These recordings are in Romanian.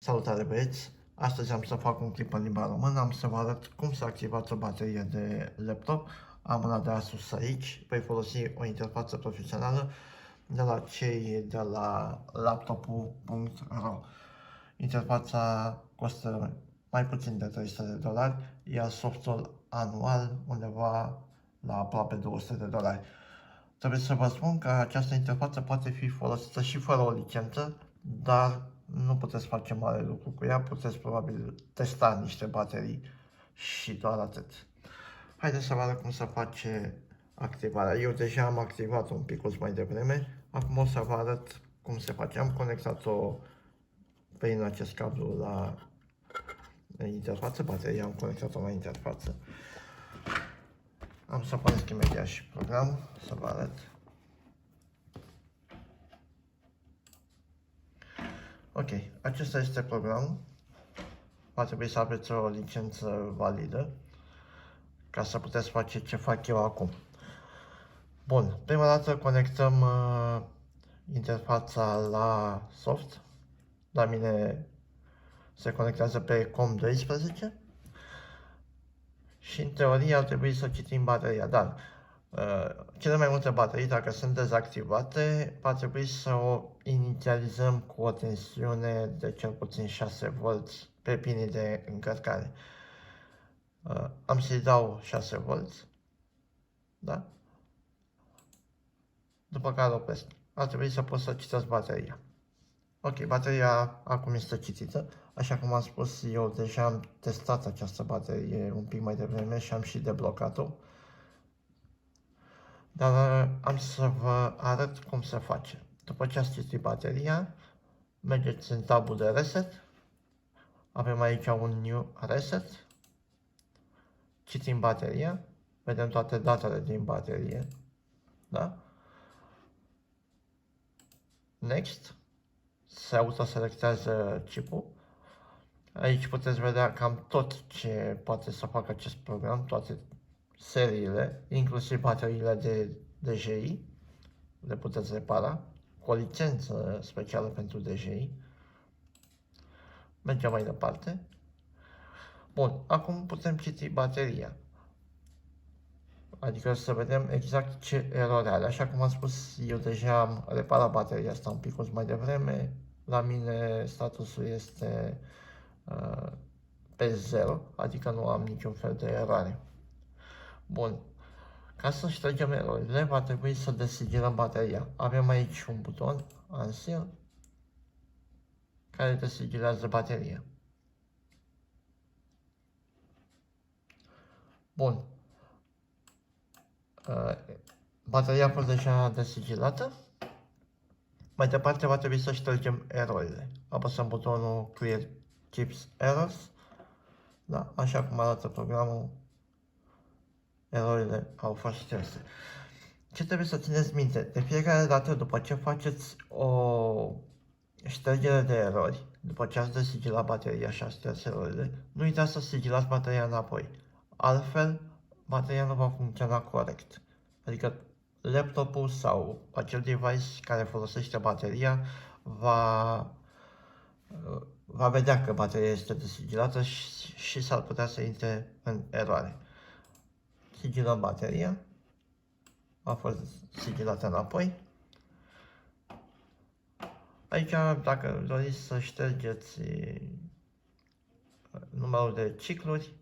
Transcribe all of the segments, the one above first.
Salutare băieți! Astăzi am să fac un clip în limba română, am să vă arăt cum să activați o baterie de laptop. Am una de Asus aici, voi folosi o interfață profesională de la cei de la laptopul.ro. Interfața costă mai puțin de $300, iar softul anual undeva la aproape $200. Trebuie să vă spun că această interfață poate fi folosită și fără o licență, dar nu puteți face mare lucru cu ea, puteți probabil testa niște baterii și doar atât. Haideți să vă arăt cum să face activarea. Eu deja am activat un pic mai devreme, acum o să vă arăt cum se face. Am conectat-o prin acest cablu la interfață, bateria am conectat-o la interfață. Am să pornesc imediat și programul, să vă arăt. Ok, acesta este programul. Va trebui să aveți o licență validă ca să puteți face ce fac eu acum. Bun, prima dată conectăm interfața la soft. La mine se conectează pe COM12 și în teorie ar trebui să citim bateria, dar cele mai multe baterii, dacă sunt dezactivate, va trebui să o inițializăm cu o tensiune de cel puțin 6V pe pinii de încărcare. Am să-i dau 6V, da? După care opresc. Ar trebui să pot să citesc bateria. Ok, bateria acum este citită. Așa cum am spus, eu deja am testat această baterie un pic mai devreme și am și deblocat-o. Dar am să vă arăt cum se face. După ce ați citit bateria, mergeți în tabul de reset. Avem aici un new reset. Citim bateria. Vedem toate datele din baterie. Da? Next. Se autoselectează chipul. Aici puteți vedea cam tot ce poate să facă acest program, toate seriile, inclusiv bateriile de DJI, le puteți repara, cu o licență specială pentru DJI. Mergem mai departe. Bun, acum putem citi bateria. Adică să vedem exact ce erori are. Așa cum am spus, eu deja am reparat bateria asta un pic mai devreme. La mine statusul este pe 0, adică nu am niciun fel de eroare. Bun. Ca să ștergem erorile, va trebui să desigilăm bateria. Avem aici un buton, Unseal, care desigilează bateria. Bun. Bateria a fost deja desigilată. Mai departe va trebui să ștergem erorile. Apăsăm butonul Clear Chips Errors. Da, așa cum arată programul, erorile au fost șterse. Ce trebuie să țineți minte? De fiecare dată după ce faceți o ștergere de erori, după ce ați desigilat bateria și ați șters erorile, nu uitați să sigilați bateria înapoi. Altfel, bateria nu va funcționa corect. Adică laptopul sau acel device care folosește bateria va vedea că bateria este desigilată și s-ar putea să intre în eroare. Sigilăm bateria. A fost sigilată înapoi. Aici, dacă doriți să ștergeți numărul de cicluri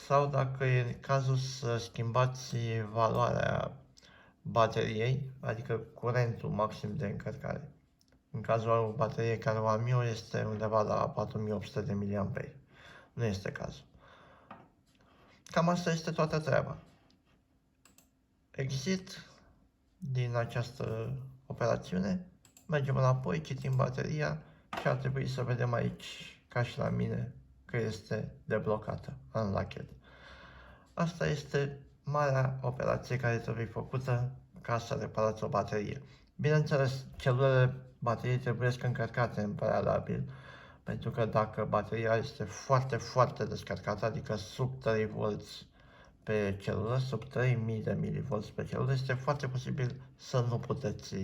sau dacă e cazul să schimbați valoarea bateriei, adică curentul maxim de încărcare. În cazul bateriei care o am eu este undeva la 4800 de mAh. Nu este cazul. Cam asta este toată treaba. Exit din această operațiune, mergem înapoi, citim bateria și ar trebui să vedem aici, ca și la mine, că este deblocată, unlocked. Asta este marea operație care trebuie făcută ca să reparați o baterie. Bineînțeles, celulele bateriei trebuie încărcate în prealabil, pentru că dacă bateria este foarte descărcată, adică sub 3V pe celulă, sub 3000 de mV pe celulă, este foarte posibil să nu puteți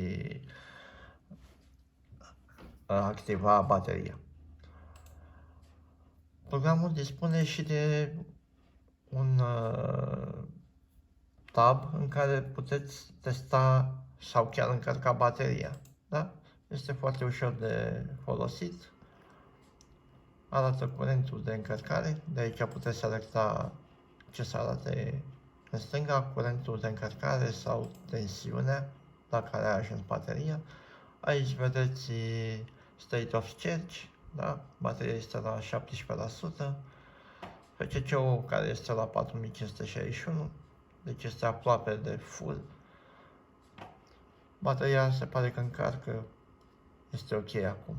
activa bateria. Programul dispune și de un tab în care puteți testa sau chiar încărca bateria. Da? Este foarte ușor de folosit. Arată curentul de încărcare. De aici puteți selecta ce să arate în stânga, curentul de încărcare sau tensiunea la care a ajuns bateria. Aici vedeți state of charge, da? Bateria este la 17%, FCC-ul care este la 4561, deci este aproape de full. Bateria se pare că încarcă, este ok acum.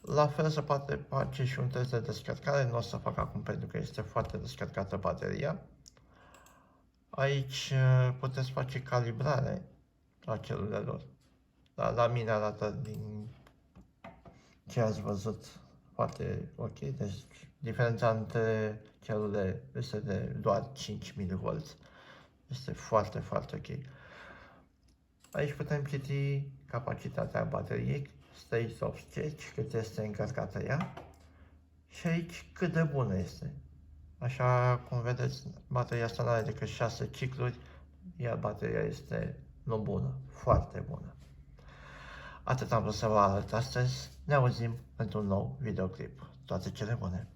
La fel se poate face și un test de descărcare, nu o să fac acum pentru că este foarte descărcată bateria. Aici puteți face calibrare a celulelor. Dar la mine arată din ce ați văzut foarte ok. Deci diferența între celule este de doar 5 mV. Este foarte, foarte ok. Aici putem citi capacitatea bateriei, state of charge, cât este încărcată ea. Și aici cât de bună este. Așa cum vedeți, bateria asta nu are decât 6 cicluri, iar bateria este nu bună, foarte bună. Atât am vrut să vă arăt astăzi. Ne auzim într-un nou videoclip. Toate cele bune!